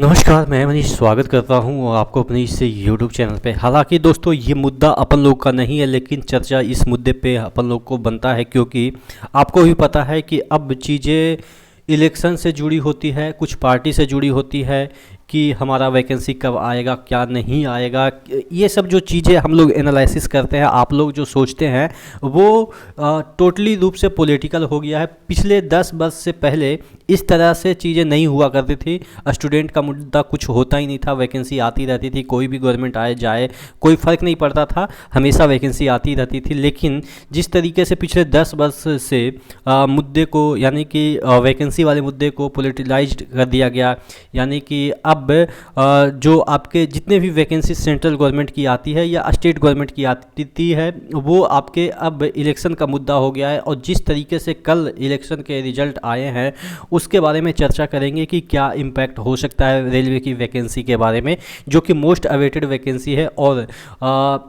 नमस्कार, मैं मनीष स्वागत करता हूं और आपको अपने इस यूट्यूब चैनल पे। हालांकि दोस्तों ये मुद्दा अपन लोग का नहीं है, लेकिन चर्चा इस मुद्दे पे अपन लोग को बनता है क्योंकि आपको भी पता है कि अब चीज़ें इलेक्शन से जुड़ी होती है, कुछ पार्टी से जुड़ी होती है कि हमारा वैकेंसी कब आएगा, क्या नहीं आएगा। ये सब जो चीज़ें हम लोग एनालिसिस करते हैं, आप लोग जो सोचते हैं वो टोटली रूप से पॉलिटिकल हो गया है। पिछले 10 वर्ष से पहले इस तरह से चीज़ें नहीं हुआ करती थी। स्टूडेंट का मुद्दा कुछ होता ही नहीं था, वैकेंसी आती रहती थी, कोई भी गवर्नमेंट आए जाए कोई फ़र्क नहीं पड़ता था, हमेशा वैकेंसी आती रहती थी। लेकिन जिस तरीके से पिछले 10 वर्ष से मुद्दे को यानी कि वैकेंसी वाले मुद्दे को पॉलिटिलाइज्ड कर दिया गया, यानी कि अब जो आपके जितने भी वैकेंसी सेंट्रल गवर्नमेंट की आती है या स्टेट गवर्नमेंट की आती है वो आपके अब इलेक्शन का मुद्दा हो गया है। और जिस तरीके से कल इलेक्शन के रिजल्ट आए हैं उसके बारे में चर्चा करेंगे कि क्या इम्पैक्ट हो सकता है रेलवे की वैकेंसी के बारे में, जो कि मोस्ट अवेटेड वैकेंसी है। और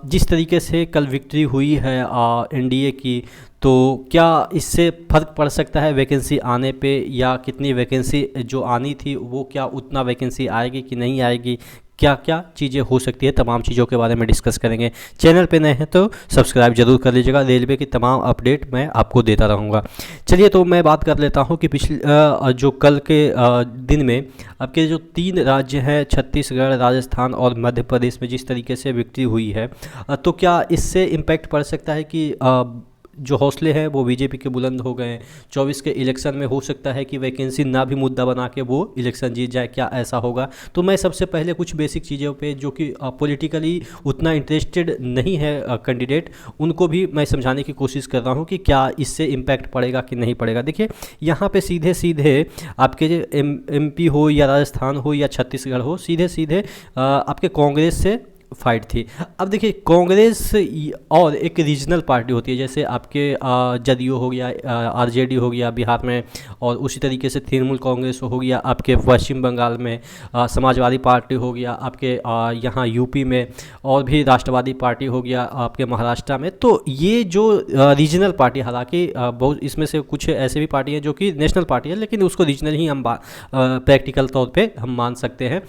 जिस तरीके से कल विक्ट्री हुई है एनडीए की, तो क्या इससे फ़र्क पड़ सकता है वैकेंसी आने पे, या कितनी वैकेंसी जो आनी थी वो क्या उतना वैकेंसी आएगी कि नहीं आएगी, क्या क्या चीज़ें हो सकती है, तमाम चीज़ों के बारे में डिस्कस करेंगे। चैनल पे नए हैं तो सब्सक्राइब जरूर कर लीजिएगा, रेलवे की तमाम अपडेट मैं आपको देता रहूँगा। चलिए तो मैं बात कर लेता हूँ कि पिछले जो कल के दिन में आपके जो 3 राज्य हैं, छत्तीसगढ़, राजस्थान और मध्य प्रदेश में जिस तरीके से विक्ट्री हुई है, तो क्या इससे इम्पैक्ट पड़ सकता है कि जो हौसले हैं वो बीजेपी के बुलंद हो गए हैं। 24 के इलेक्शन में हो सकता है कि वैकेंसी ना भी मुद्दा बना के वो इलेक्शन जीत जाए, क्या ऐसा होगा? तो मैं सबसे पहले कुछ बेसिक चीज़ों पे जो कि पॉलिटिकली उतना इंटरेस्टेड नहीं है कैंडिडेट, उनको भी मैं समझाने की कोशिश कर रहा हूँ कि क्या इससे इम्पैक्ट पड़ेगा कि नहीं पड़ेगा। देखिए यहाँ पे सीधे सीधे आपके जो एमपी हो या राजस्थान हो या छत्तीसगढ़ हो, सीधे सीधे आपके कांग्रेस से फाइट थी। अब देखिए कांग्रेस और एक रीजनल पार्टी होती है, जैसे आपके जदयू हो गया, आरजेडी हो गया बिहार में, और उसी तरीके से तृणमूल कांग्रेस हो गया आपके पश्चिम बंगाल में, समाजवादी पार्टी हो गया आपके यहाँ यूपी में, और भी राष्ट्रवादी पार्टी हो गया आपके महाराष्ट्र में। तो ये जो रीजनल पार्टी, हालांकि बहुत इसमें से कुछ ऐसे भी पार्टी हैं जो कि नेशनल पार्टी है, लेकिन उसको रीजनल ही हम प्रैक्टिकल तौर पर हम मान सकते हैं।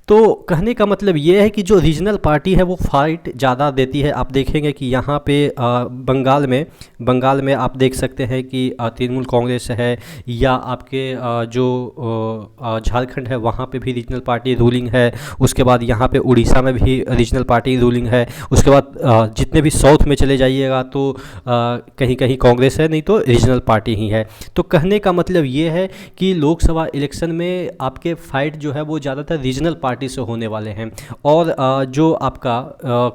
तो कहने का मतलब ये है कि जो रीजनल पार्टी है वो फाइट ज़्यादा देती है। आप देखेंगे कि यहाँ पे बंगाल में आप देख सकते हैं कि तृणमूल कांग्रेस है, या आपके जो झारखंड है वहाँ पे भी रीजनल पार्टी रूलिंग है। उसके बाद यहाँ पे उड़ीसा में भी रीजनल पार्टी रूलिंग है। उसके बाद जितने भी साउथ में चले जाइएगा तो कहीं कहीं कांग्रेस है, नहीं तो रीजनल पार्टी ही है। तो कहने का मतलब ये है कि लोकसभा इलेक्शन में आपके फाइट जो है वो ज़्यादातर रीजनल पार्टी से होने वाले हैं, और जो आपका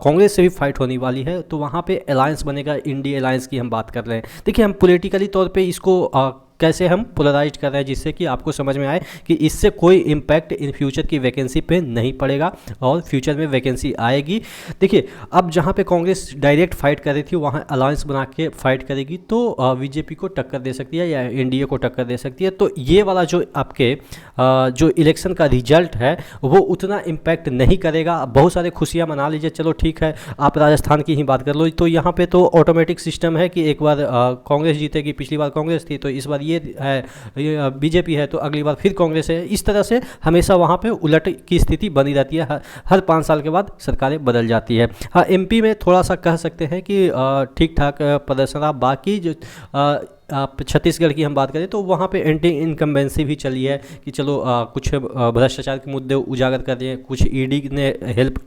कांग्रेस से भी फाइट होने वाली है। तो वहाँ पे अलायंस बनेगा, इंडिया अलायंस की हम बात कर रहे हैं। देखिए हम पॉलिटिकली तौर पे इसको कैसे हम पोलराइज कर रहे हैं, जिससे कि आपको समझ में आए कि इससे कोई इम्पैक्ट इन फ्यूचर की वैकेंसी पे नहीं पड़ेगा और फ्यूचर में वैकेंसी आएगी। देखिए अब जहाँ पे कांग्रेस डायरेक्ट फाइट कर रही थी वहाँ अलायंस बना के फाइट करेगी, तो बीजेपी को टक्कर दे सकती है या एनडीए को टक्कर दे सकती है। तो ये वाला जो आपके जो इलेक्शन का रिजल्ट है वो उतना इम्पैक्ट नहीं करेगा। बहुत सारे खुशियाँ मना लीजिए, चलो ठीक है, आप राजस्थान की ही बात कर लो, तो यहाँ पर तो ऑटोमेटिक सिस्टम है कि एक बार कांग्रेस जीतेगी, पिछली बार कांग्रेस थी तो इस बार ये है बीजेपी है तो अगली बार फिर कांग्रेस है। इस तरह से हमेशा वहाँ पे उलट की स्थिति बनी रहती है, हर 5 साल के बाद सरकारें बदल जाती है। हाँ एमपी में थोड़ा सा कह सकते हैं कि ठीक ठाक प्रदर्शन रहा। बाकी जो आप छत्तीसगढ़ की हम बात करें तो वहाँ पे एंटी इनकम्बेंसी भी चली है कि चलो कुछ भ्रष्टाचार के मुद्दे उजागर कर दिए, कुछ ईडी ने हेल्प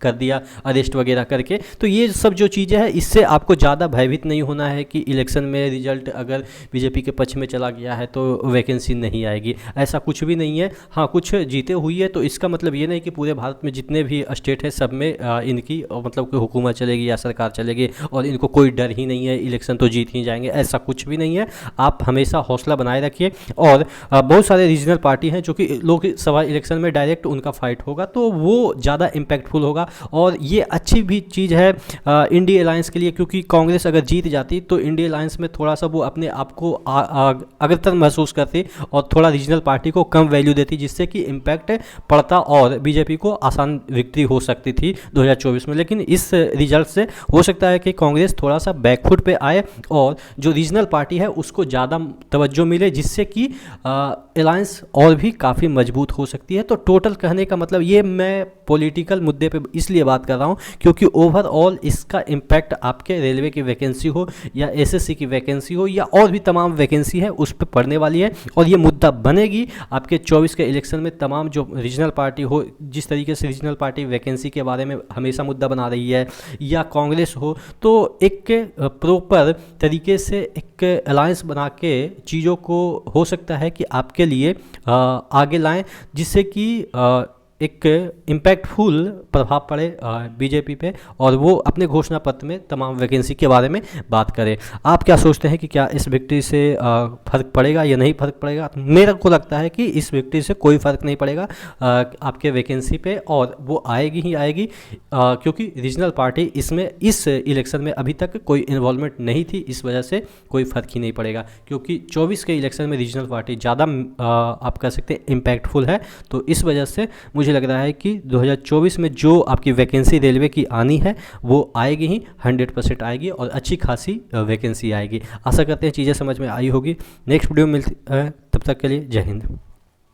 कर दिया अरेस्ट वगैरह करके। तो ये सब जो चीज़ें हैं इससे आपको ज़्यादा भयभीत नहीं होना है कि इलेक्शन में रिजल्ट अगर बीजेपी के पक्ष में चला गया है तो वैकेंसी नहीं आएगी, ऐसा कुछ भी नहीं है। हाँ कुछ जीते हुई है तो इसका मतलब ये नहीं कि पूरे भारत में जितने भी स्टेट है सब में इनकी मतलब कि हुकूमत चलेगी या सरकार चलेगी और इनको कोई डर ही नहीं है, इलेक्शन तो जीत ही जाएंगे, ऐसा कुछ भी नहीं है। आप हमेशा हौसला बनाए रखिए। और बहुत सारे रीजनल पार्टी हैं जो कि लोकसभा इलेक्शन में डायरेक्ट उनका फाइट होगा तो वो ज़्यादा इम्पैक्टफुल होगा होगा। और ये अच्छी भी चीज़ है इंडिया अलायंस के लिए, क्योंकि कांग्रेस अगर जीत जाती तो इंडिया अलायंस में थोड़ा सा वो अपने आप को अग्रतर महसूस करती और थोड़ा रीजनल पार्टी को कम वैल्यू देती, जिससे कि इम्पैक्ट पड़ता और बीजेपी को आसान विक्ट्री हो सकती थी 2024 में। लेकिन इस रिजल्ट से हो सकता है कि कांग्रेस थोड़ा सा बैकफुट पे आए और जो रीजनल पार्टी है उसको ज़्यादा तवज्जो मिले, जिससे कि अलायंस और भी काफ़ी मजबूत हो सकती है। तो टोटल कहने का मतलब ये, मैं पॉलिटिकल मुद्दे पे इसलिए बात कर रहा हूँ क्योंकि ओवरऑल इसका इम्पैक्ट आपके रेलवे की वैकेंसी हो या एसएससी की वैकेंसी हो या और भी तमाम वैकेंसी है उस पर पड़ने वाली है। और ये मुद्दा बनेगी आपके 24 के इलेक्शन में। तमाम जो रीजनल पार्टी हो, जिस तरीके से रीजनल पार्टी वैकेंसी के बारे में हमेशा मुद्दा बना रही है, या कांग्रेस हो, तो एक प्रॉपर तरीके से एक अलायंस बना के चीज़ों को हो सकता है कि आपके लिए आगे लाएं, जिससे कि एक इम्पैक्टफुल प्रभाव पड़े बीजेपी पे और वो अपने घोषणा पत्र में तमाम वैकेंसी के बारे में बात करें। आप क्या सोचते हैं कि क्या इस विक्ट्री से फ़र्क पड़ेगा या नहीं फ़र्क पड़ेगा? मेरे को लगता है कि इस विक्ट्री से कोई फ़र्क नहीं पड़ेगा आपके वैकेंसी पे, और वो आएगी ही आएगी क्योंकि रीजनल पार्टी इसमें इस इलेक्शन में अभी तक कोई इन्वॉल्वमेंट नहीं थी। इस वजह से कोई फ़र्क ही नहीं पड़ेगा, क्योंकि 24 के इलेक्शन में रीजनल पार्टी ज़्यादा आप कह सकते हैं इम्पैक्टफुल है। तो इस वजह से मुझे लग रहा है कि 2024 में जो आपकी वैकेंसी रेलवे की आनी है वो आएगी ही, 100% आएगी और अच्छी खासी वैकेंसी आएगी। आशा करते हैं चीज़ें समझ में आई होगी। नेक्स्ट वीडियो में मिलती है, तब तक के लिए जय हिंद।